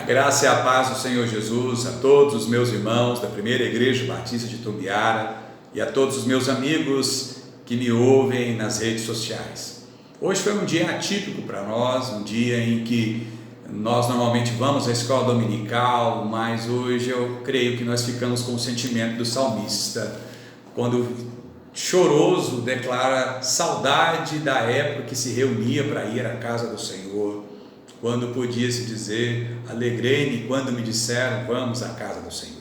A graça e a paz do Senhor Jesus a todos os meus irmãos da Primeira Igreja Batista de Tumbiara e a todos os meus amigos que me ouvem nas redes sociais. Hoje foi um dia atípico para nós, um dia em que nós normalmente vamos à escola dominical, mas hoje eu creio que nós ficamos com o sentimento do salmista, quando choroso declara saudade da época que se reunia para ir à casa do Senhor, quando podia se dizer, alegrei-me quando me disseram, vamos à casa do Senhor.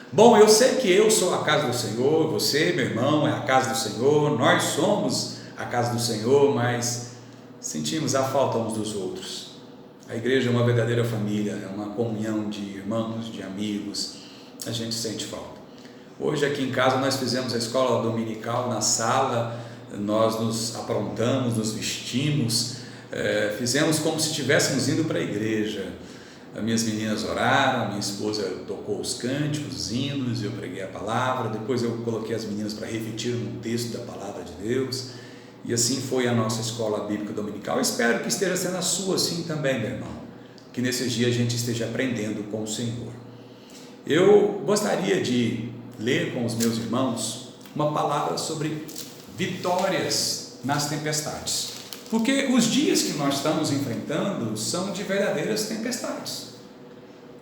Bom, eu sei que eu sou a casa do Senhor, você, meu irmão, é a casa do Senhor, nós somos a casa do Senhor, mas sentimos a falta uns dos outros. A igreja é uma verdadeira família, é uma comunhão de irmãos, de amigos, a gente sente falta. Hoje aqui em casa nós fizemos a escola dominical na sala, nós nos aprontamos, nos vestimos, fizemos como se estivéssemos indo para a igreja. As minhas meninas oraram, a minha esposa tocou os cânticos, os hinos, eu preguei a palavra, depois eu coloquei as meninas para refletir um texto da palavra de Deus, e assim foi a nossa escola bíblica dominical. Eu espero que esteja sendo a sua assim também, meu irmão, que nesses dias a gente esteja aprendendo com o Senhor. Eu gostaria de ler com os meus irmãos uma palavra sobre vitórias nas tempestades, porque os dias que nós estamos enfrentando são de verdadeiras tempestades,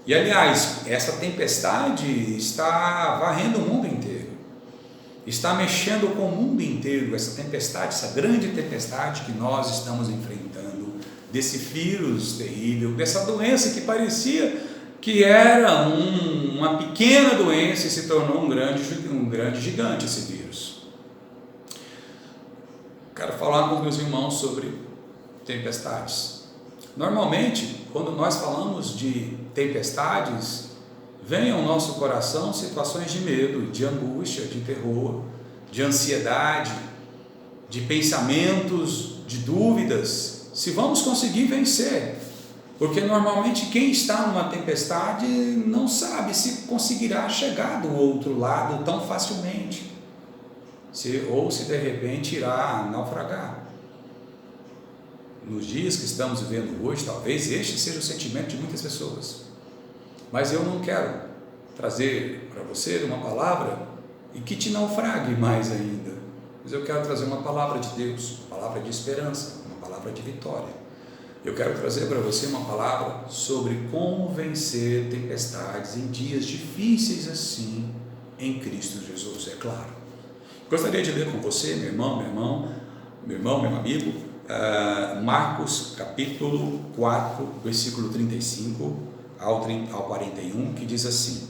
e aliás, essa tempestade está varrendo o mundo inteiro, está mexendo com o mundo inteiro, essa tempestade, essa grande tempestade que nós estamos enfrentando, desse vírus terrível, dessa doença que parecia que era uma pequena doença e se tornou um grande gigante, esse vírus. Quero falar com os meus irmãos sobre tempestades. Normalmente, quando nós falamos de tempestades, vem ao nosso coração situações de medo, de angústia, de terror, de ansiedade, de pensamentos, de dúvidas, se vamos conseguir vencer. Porque normalmente quem está numa tempestade não sabe se conseguirá chegar do outro lado tão facilmente, ou se de repente irá naufragar. Nos dias que estamos vivendo hoje, talvez este seja o sentimento de muitas pessoas, mas eu não quero trazer para você uma palavra e que te naufrague mais ainda, mas eu quero trazer uma palavra de Deus, uma palavra de esperança, uma palavra de vitória. Eu quero trazer para você uma palavra sobre como vencer tempestades em dias difíceis assim, em Cristo Jesus, é claro. Gostaria de ler com você, meu irmão, meu amigo, Marcos capítulo 4, versículo 35 ao 41, que diz assim: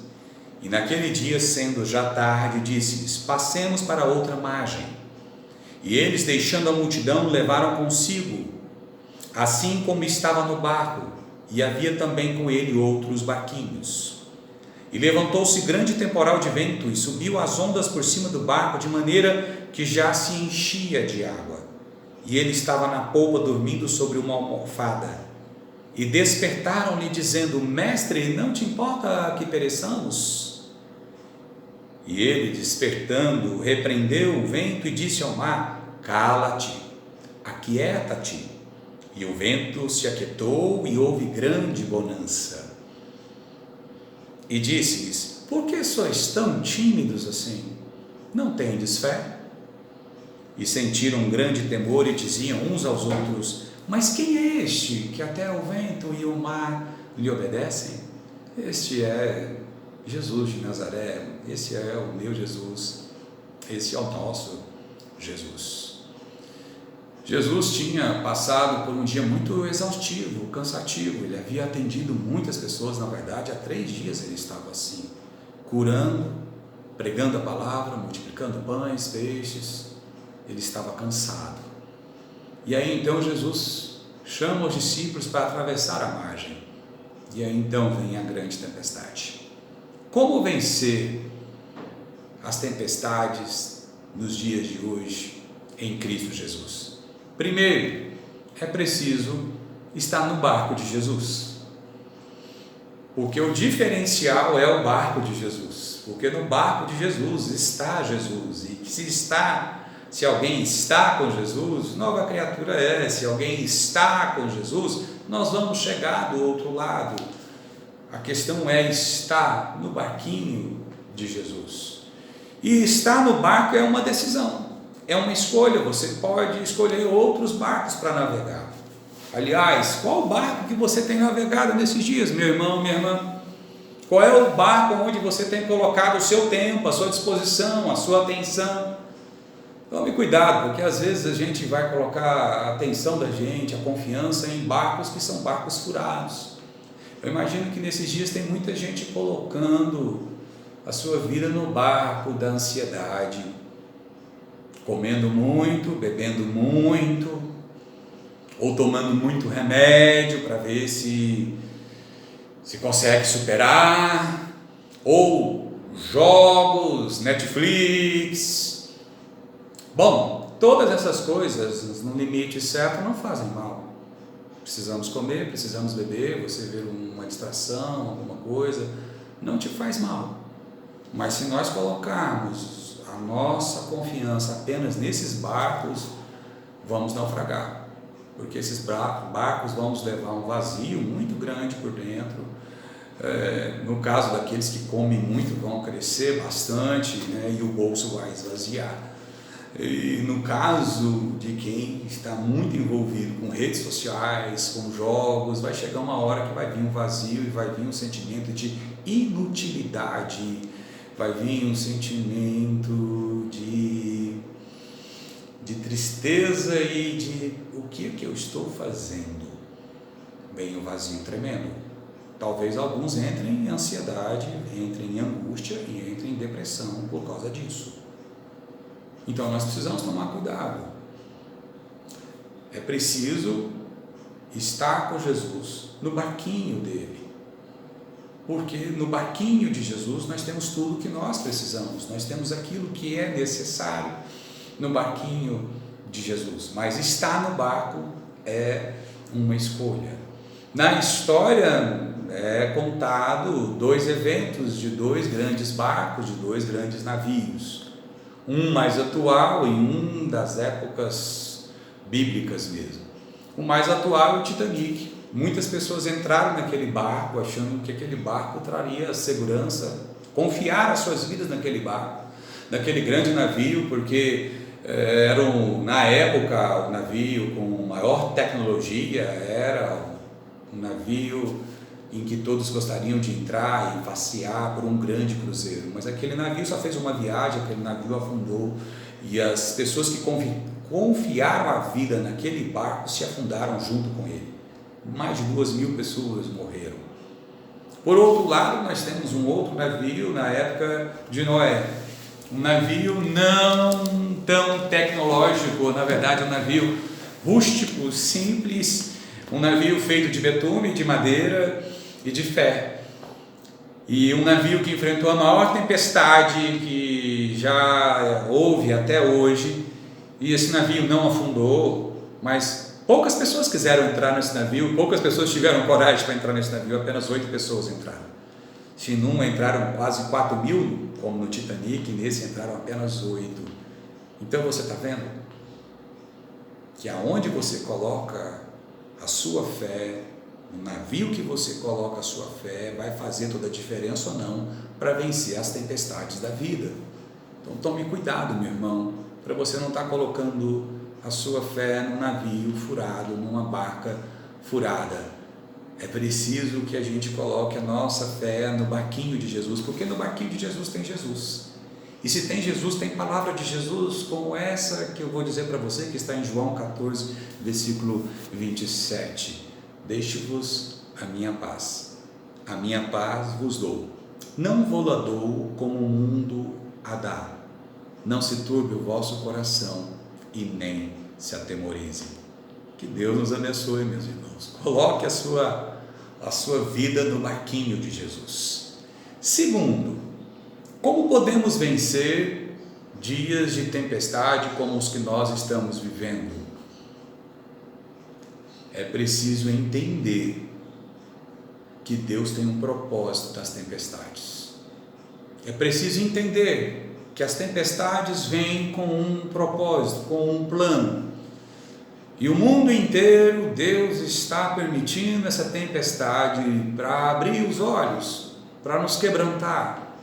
E naquele dia, sendo já tarde, disse-lhes, passemos para outra margem. E eles, deixando a multidão, levaram consigo, assim como estava no barco, e havia também com ele outros barquinhos. E levantou-se grande temporal de vento, e subiu as ondas por cima do barco, de maneira que já se enchia de água. E ele estava na polpa, dormindo sobre uma almofada. E despertaram-lhe, dizendo, Mestre, não te importa que pereçamos? E ele, despertando, repreendeu o vento e disse ao mar, Cala-te, aquieta-te. E o vento se aquietou e houve grande bonança. E disse-lhes, por que sois tão tímidos assim? Não tendes fé? E sentiram um grande temor e diziam uns aos outros, mas quem é este que até o vento e o mar lhe obedecem? Este é Jesus de Nazaré, esse é o meu Jesus, esse é o nosso Jesus. Jesus tinha passado por um dia muito exaustivo, cansativo, ele havia atendido muitas pessoas, na verdade, há 3 dias ele estava assim, curando, pregando a palavra, multiplicando pães, peixes, ele estava cansado. E aí então Jesus chama os discípulos para atravessar a margem, e aí então vem a grande tempestade. Como vencer as tempestades nos dias de hoje em Cristo Jesus? Primeiro, é preciso estar no barco de Jesus, porque o diferencial é o barco de Jesus, porque no barco de Jesus está Jesus, e se alguém está com Jesus, nova criatura é, se alguém está com Jesus, nós vamos chegar do outro lado. A questão é estar no barquinho de Jesus. E estar no barco é uma decisão, é uma escolha. Você pode escolher outros barcos para navegar. Aliás, qual o barco que você tem navegado nesses dias, meu irmão, minha irmã? Qual é o barco onde você tem colocado o seu tempo, a sua disposição, a sua atenção? Tome cuidado, porque às vezes a gente vai colocar a atenção da gente, a confiança em barcos que são barcos furados. Eu imagino que nesses dias tem muita gente colocando a sua vida no barco da ansiedade, comendo muito, bebendo muito, ou tomando muito remédio para ver se consegue superar, ou jogos, Netflix. Bom, todas essas coisas no limite certo não fazem mal. Precisamos comer, precisamos beber, você ver uma distração, alguma coisa, não te faz mal. Mas se nós colocarmos a nossa confiança apenas nesses barcos, vamos naufragar. Porque esses barcos vão nos levar a um vazio muito grande por dentro. No caso daqueles que comem muito, vão crescer bastante, né, e o bolso vai esvaziar. E no caso de quem está muito envolvido com redes sociais, com jogos, vai chegar uma hora que vai vir um vazio e vai vir um sentimento de inutilidade, vai vir um sentimento de tristeza e de o que eu estou fazendo? Vem um vazio tremendo. Talvez alguns entrem em ansiedade, entrem em angústia e entrem em depressão por causa disso. Então nós precisamos tomar cuidado. É preciso estar com Jesus no barquinho dele. Porque no barquinho de Jesus nós temos tudo o que nós precisamos, nós temos aquilo que é necessário no barquinho de Jesus. Mas estar no barco é uma escolha. Na história é contado dois eventos de dois grandes barcos, de dois grandes navios. Um mais atual e um das épocas bíblicas mesmo. O mais atual é o Titanic. Muitas pessoas entraram naquele barco achando que aquele barco traria segurança, confiaram as suas vidas naquele barco, naquele grande navio, porque era na época o navio com maior tecnologia, era um navio em que todos gostariam de entrar e passear por um grande cruzeiro, mas aquele navio só fez uma viagem, aquele navio afundou e as pessoas que confiaram a vida naquele barco se afundaram junto com ele. Mais de 2.000 pessoas morreram. Por outro lado, nós temos um outro navio na época de Noé, um navio não tão tecnológico, na verdade um navio rústico, simples, um navio feito de betume, de madeira e de ferro. E um navio que enfrentou a maior tempestade que já houve até hoje, e esse navio não afundou, mas poucas pessoas quiseram entrar nesse navio, poucas pessoas tiveram coragem para entrar nesse navio, apenas 8 pessoas entraram. Se num entraram quase 4.000, como no Titanic, nesse entraram apenas 8. Então você está vendo que aonde você coloca a sua fé, no navio que você coloca a sua fé, vai fazer toda a diferença ou não para vencer as tempestades da vida. Então tome cuidado, meu irmão, para você não estar colocando a sua fé num navio furado, numa barca furada. É preciso que a gente coloque a nossa fé no barquinho de Jesus, porque no barquinho de Jesus tem Jesus. E se tem Jesus, tem palavra de Jesus, como essa que eu vou dizer para você, que está em João 14, versículo 27. Deixe-vos a minha paz vos dou. Não vou-la dou como o mundo a dá. Não se turbe o vosso coração e nem se atemorize. Que Deus nos abençoe, meus irmãos. Coloque a sua vida no barquinho de Jesus. Segundo, como podemos vencer dias de tempestade como os que nós estamos vivendo? É preciso entender que Deus tem um propósito das tempestades. É preciso entender que as tempestades vêm com um propósito, com um plano. E o mundo inteiro, Deus está permitindo essa tempestade para abrir os olhos, para nos quebrantar,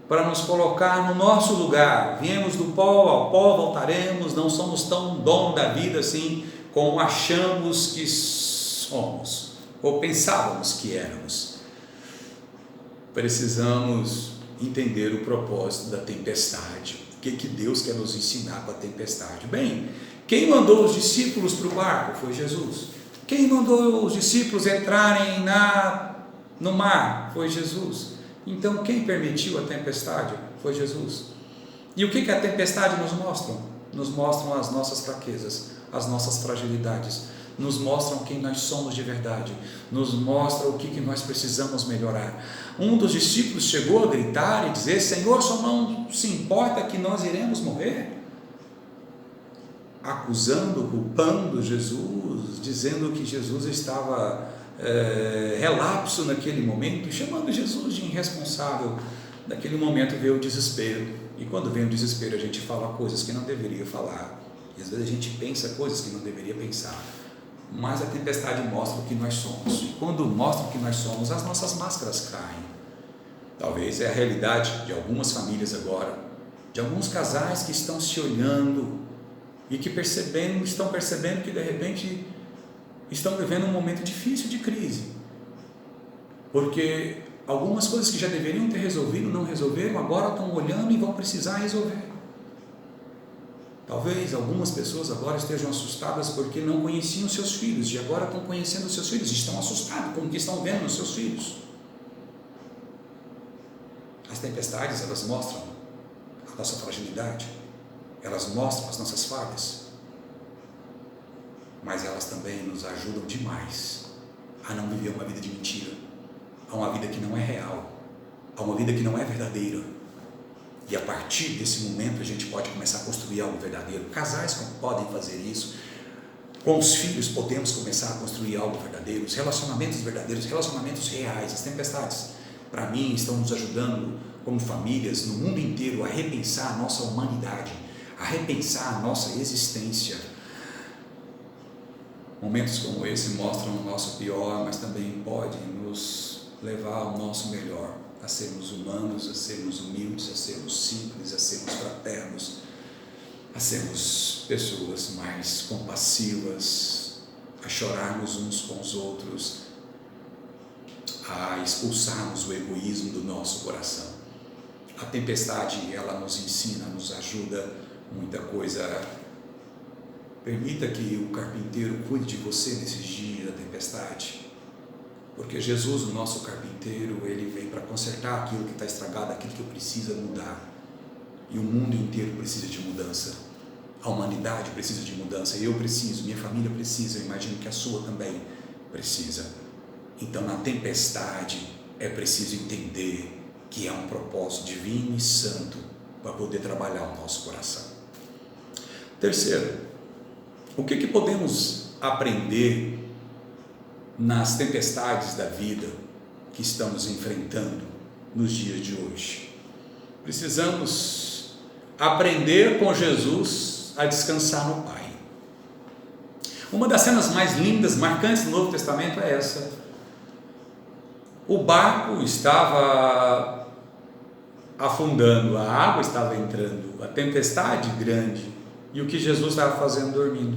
para nos colocar no nosso lugar. Viemos do pó, ao pó voltaremos, não somos tão dono da vida assim como achamos que somos, ou pensávamos que éramos. Precisamos entender o propósito da tempestade. O que Deus quer nos ensinar com a tempestade? Bem, quem mandou os discípulos para o barco foi Jesus. Quem mandou os discípulos entrarem no mar foi Jesus. Então quem permitiu a tempestade foi Jesus. E o que a tempestade nos mostra? Nos mostram as nossas fraquezas, as nossas fragilidades, nos mostram quem nós somos de verdade, nos mostra o que nós precisamos melhorar. Um dos discípulos chegou a gritar e dizer: Senhor, só não se importa que nós iremos morrer? Acusando, culpando Jesus, dizendo que Jesus estava relapso naquele momento, chamando Jesus de irresponsável. Naquele momento veio o desespero, e quando vem o desespero a gente fala coisas que não deveria falar, e às vezes a gente pensa coisas que não deveria pensar, mas a tempestade mostra o que nós somos, e quando mostra o que nós somos, as nossas máscaras caem. Talvez é a realidade de algumas famílias agora, de alguns casais que estão se olhando e que estão percebendo que de repente estão vivendo um momento difícil de crise, porque algumas coisas que já deveriam ter resolvido, não resolveram, agora estão olhando e vão precisar resolver. Talvez algumas pessoas agora estejam assustadas porque não conheciam seus filhos, e agora estão conhecendo os seus filhos, estão assustados com o que estão vendo nos seus filhos. As tempestades, elas mostram a nossa fragilidade, elas mostram as nossas falhas, mas elas também nos ajudam demais a não viver uma vida de mentira, a uma vida que não é real, a uma vida que não é verdadeira. E a partir desse momento a gente pode começar a construir algo verdadeiro. Casais podem fazer isso, com os filhos podemos começar a construir algo verdadeiro, os relacionamentos verdadeiros, relacionamentos reais. As tempestades, para mim, estão nos ajudando como famílias no mundo inteiro a repensar a nossa humanidade, a repensar a nossa existência. Momentos como esse mostram o nosso pior, mas também podem nos levar ao nosso melhor, a sermos humanos, a sermos humildes, a sermos simples, a sermos fraternos, a sermos pessoas mais compassivas, a chorarmos uns com os outros, a expulsarmos o egoísmo do nosso coração. A tempestade, ela nos ensina, nos ajuda muita coisa. Permita que o carpinteiro cuide de você nesses dias da tempestade, porque Jesus, o nosso carpinteiro, ele vem para consertar aquilo que está estragado, aquilo que precisa mudar, e o mundo inteiro precisa de mudança, a humanidade precisa de mudança, eu preciso, minha família precisa, eu imagino que a sua também precisa. Então na tempestade é preciso entender que é um propósito divino e santo para poder trabalhar o nosso coração. Terceiro, o que podemos aprender nas tempestades da vida que estamos enfrentando nos dias de hoje? Precisamos aprender com Jesus a descansar no Pai. Uma das cenas mais lindas, marcantes do Novo Testamento é essa. O barco estava afundando, a água estava entrando, a tempestade grande, e o que Jesus estava fazendo? Dormindo.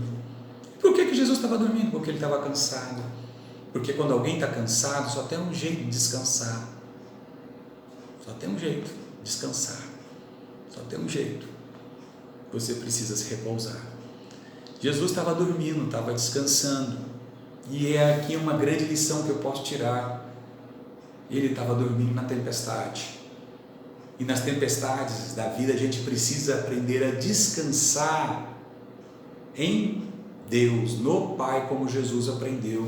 Por que Jesus estava dormindo? Porque ele estava cansado. Porque quando alguém está cansado, só tem um jeito de descansar. Só tem um jeito, descansar. Só tem um jeito. Você precisa se repousar. Jesus estava dormindo, estava descansando. E é aqui uma grande lição que eu posso tirar. Ele estava dormindo na tempestade. E nas tempestades da vida a gente precisa aprender a descansar em Deus, no Pai, como Jesus aprendeu.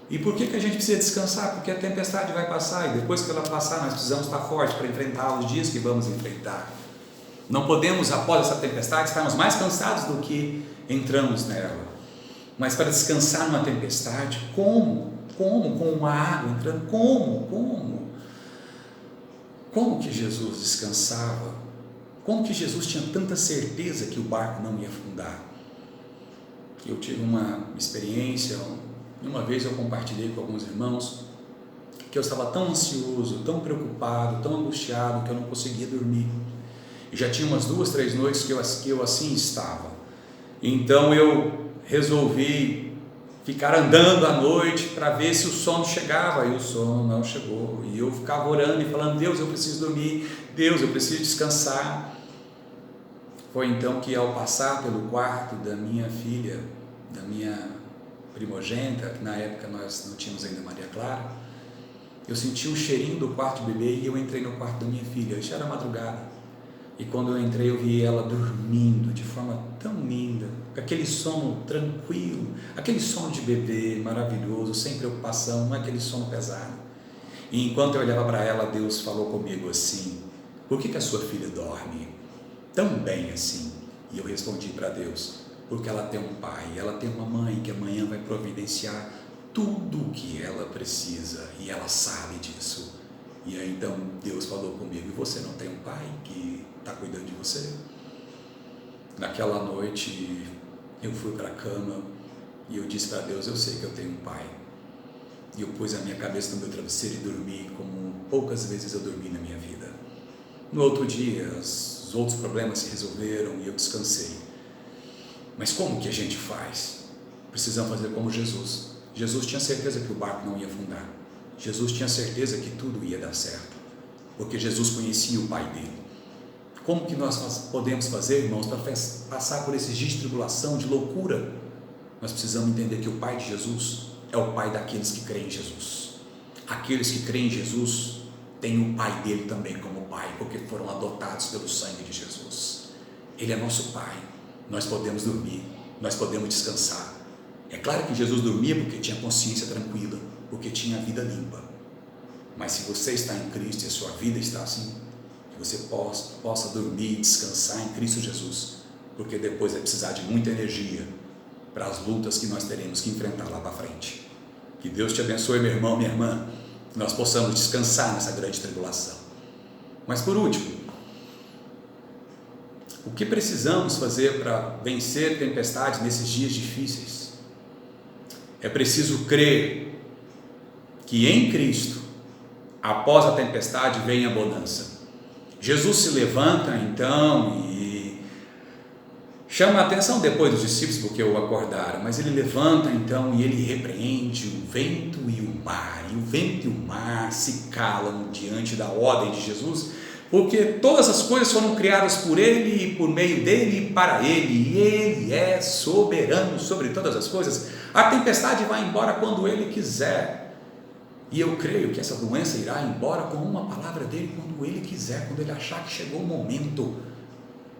E por que a gente precisa descansar? Porque a tempestade vai passar, e depois que ela passar nós precisamos estar fortes para enfrentar os dias que vamos enfrentar. Não podemos, após essa tempestade, estarmos mais cansados do que entramos nela. Mas para descansar numa tempestade, como? Com uma água entrando? Como que Jesus descansava? Como que Jesus tinha tanta certeza que o barco não ia afundar? Eu tive uma experiência, uma vez eu compartilhei com alguns irmãos, que eu estava tão ansioso, tão preocupado, tão angustiado, que eu não conseguia dormir. E já tinha umas 2, 3 noites que eu assim estava. Então eu resolvi ficar andando à noite para ver se o sono chegava, e o sono não chegou. E eu ficava orando e falando: Deus, eu preciso dormir, Deus, eu preciso descansar. Foi então que, ao passar pelo quarto da minha filha, da minha primogênita, que na época nós não tínhamos ainda Maria Clara, eu senti o cheirinho do quarto do bebê e eu entrei no quarto da minha filha. Já era madrugada. E quando eu entrei, eu vi ela dormindo de forma tão linda, com aquele sono tranquilo, aquele sono de bebê maravilhoso, sem preocupação, não é aquele sono pesado. E enquanto eu olhava para ela, Deus falou comigo assim: por que a sua filha dorme tão bem assim? E eu respondi para Deus: porque ela tem um pai, ela tem uma mãe que amanhã vai providenciar tudo o que ela precisa, e ela sabe disso. E aí então Deus falou comigo: e você não tem um pai que está cuidando de você? Naquela noite eu fui para a cama e eu disse para Deus: eu sei que eu tenho um pai. E eu pus a minha cabeça no meu travesseiro e dormi como poucas vezes eu dormi na minha vida. No outro dia os outros problemas se resolveram e eu descansei. Mas como que a gente faz? Precisamos fazer como Jesus. Jesus tinha certeza que o barco não ia afundar. Jesus tinha certeza que tudo ia dar certo, porque Jesus conhecia o Pai dele. Como que nós podemos fazer, irmãos, para passar por esses dias de tribulação, de loucura? Nós precisamos entender que o Pai de Jesus é o Pai daqueles que creem em Jesus. Aqueles que creem em Jesus têm o Pai dele também como Pai, porque foram adotados pelo sangue de Jesus. Ele é nosso Pai. Nós podemos dormir, nós podemos descansar. É claro que Jesus dormia porque tinha consciência tranquila, porque tinha a vida limpa. Mas se você está em Cristo e a sua vida está assim, que você possa dormir e descansar em Cristo Jesus, porque depois vai precisar de muita energia para as lutas que nós teremos que enfrentar lá para frente. Que Deus te abençoe, meu irmão, minha irmã, que nós possamos descansar nessa grande tribulação. Mas por último, o que precisamos fazer para vencer tempestades nesses dias difíceis? É preciso crer que em Cristo, após a tempestade, vem a bonança. Jesus se levanta então e chama a atenção depois dos discípulos porque o acordaram, mas ele levanta então e ele repreende o vento e o mar, e o vento e o mar se calam diante da ordem de Jesus, porque todas as coisas foram criadas por ele e por meio dele e para ele, e ele é soberano sobre todas as coisas. A tempestade vai embora quando ele quiser, e eu creio que essa doença irá embora com uma palavra dele quando ele quiser, quando ele achar que chegou o momento.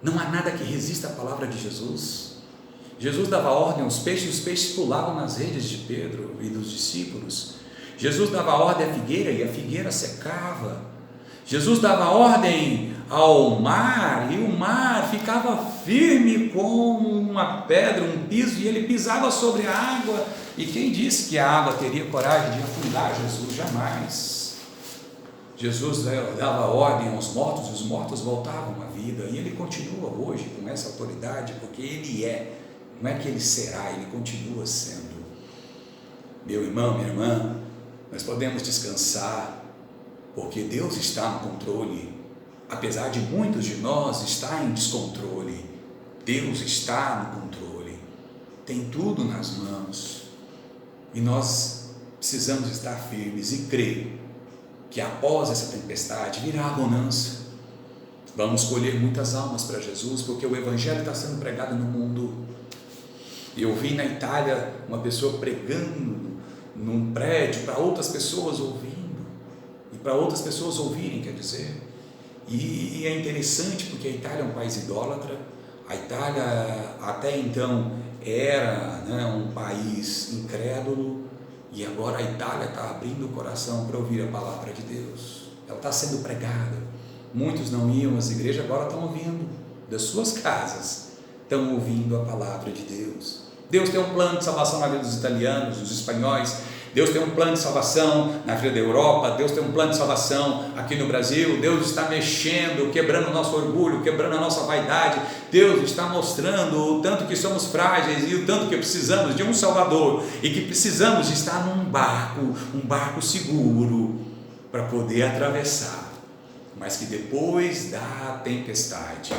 Não há nada que resista à palavra de Jesus. Jesus dava ordem aos peixes, e os peixes pulavam nas redes de Pedro e dos discípulos. Jesus dava ordem à figueira e a figueira secava. Jesus dava ordem ao mar e o mar ficava firme como uma pedra, um piso, e ele pisava sobre a água. E quem disse que a água teria coragem de afundar Jesus? Jamais. Jesus dava ordem aos mortos e os mortos voltavam à vida, e ele continua hoje com essa autoridade, porque ele é, não é que ele será, ele continua sendo. Meu irmão, minha irmã, nós podemos descansar, porque Deus está no controle. Apesar de muitos de nós estar em descontrole, Deus está no controle, tem tudo nas mãos, e nós precisamos estar firmes e crer que após essa tempestade virá a bonança. Vamos colher muitas almas para Jesus, porque o Evangelho está sendo pregado no mundo. Eu vi na Itália uma pessoa pregando num prédio para outras pessoas ouvindo, e para outras pessoas ouvirem, quer dizer. E é interessante porque a Itália é um país idólatra. A Itália até então era, um país incrédulo, e agora a Itália está abrindo o coração para ouvir a palavra de Deus. Ela está sendo pregada. Muitos não iam às igrejas, agora estão ouvindo das suas casas, estão ouvindo a palavra de Deus. Deus tem um plano de salvação na vida dos italianos, dos espanhóis. Deus tem um plano de salvação na vida da Europa, Deus tem um plano de salvação aqui no Brasil, Deus está mexendo, quebrando o nosso orgulho, quebrando a nossa vaidade, Deus está mostrando o tanto que somos frágeis e o tanto que precisamos de um Salvador e que precisamos de estar num barco seguro para poder atravessar, mas que depois da tempestade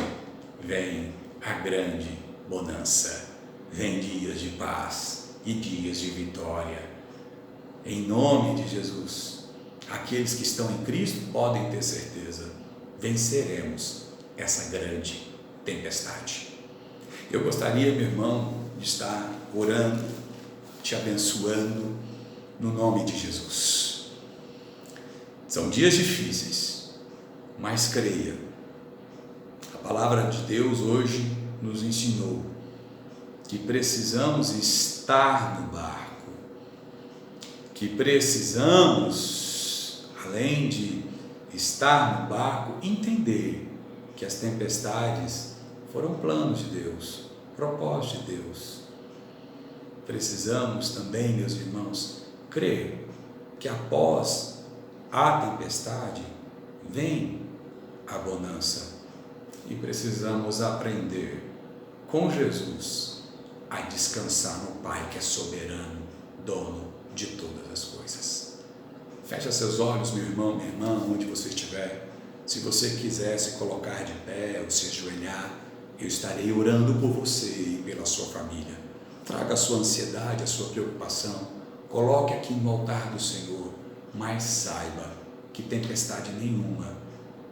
vem a grande bonança, vem dias de paz e dias de vitória. Em nome de Jesus, aqueles que estão em Cristo podem ter certeza, venceremos essa grande tempestade. Eu gostaria, meu irmão, de estar orando, te abençoando no nome de Jesus. São dias difíceis, mas creia, a palavra de Deus hoje nos ensinou que precisamos estar no barco, que precisamos, além de estar no barco, entender que as tempestades foram planos de Deus, propósito de Deus. Precisamos também, meus irmãos, crer que após a tempestade vem a bonança e precisamos aprender com Jesus a descansar no Pai que é soberano, dono de todas as coisas. Fecha seus olhos, meu irmão, minha irmã, onde você estiver. Se você quiser se colocar de pé ou se ajoelhar, eu estarei orando por você e pela sua família. Traga a sua ansiedade, a sua preocupação, coloque aqui no altar do Senhor, mas saiba que tempestade nenhuma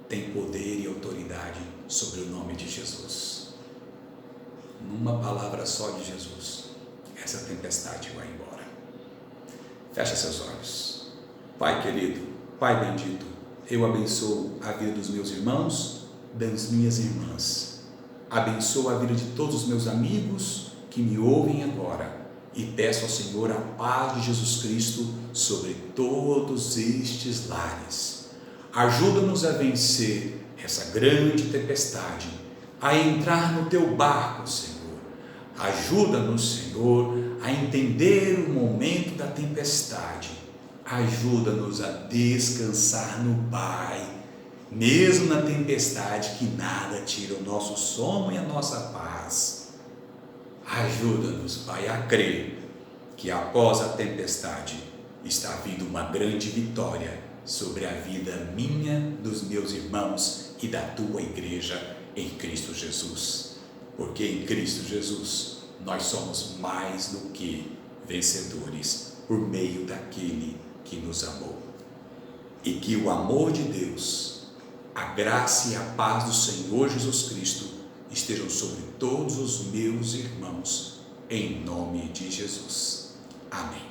tem poder e autoridade sobre o nome de Jesus. Numa palavra só de Jesus, essa tempestade vai embora. Fecha seus olhos. Pai querido, Pai bendito, eu abençoo a vida dos meus irmãos, das minhas irmãs. Abençoo a vida de todos os meus amigos que me ouvem agora e peço ao Senhor a paz de Jesus Cristo sobre todos estes lares. Ajuda-nos a vencer essa grande tempestade, a entrar no teu barco, Senhor. Ajuda-nos, Senhor, a entender o momento da tempestade. Ajuda-nos a descansar no Pai, mesmo na tempestade, que nada tira o nosso sono e a nossa paz. Ajuda-nos, Pai, a crer que após a tempestade está vindo uma grande vitória sobre a vida minha, dos meus irmãos e da tua igreja em Cristo Jesus. Porque em Cristo Jesus nós somos mais do que vencedores por meio daquele que nos amou. E que o amor de Deus, a graça e a paz do Senhor Jesus Cristo estejam sobre todos os meus irmãos, em nome de Jesus. Amém.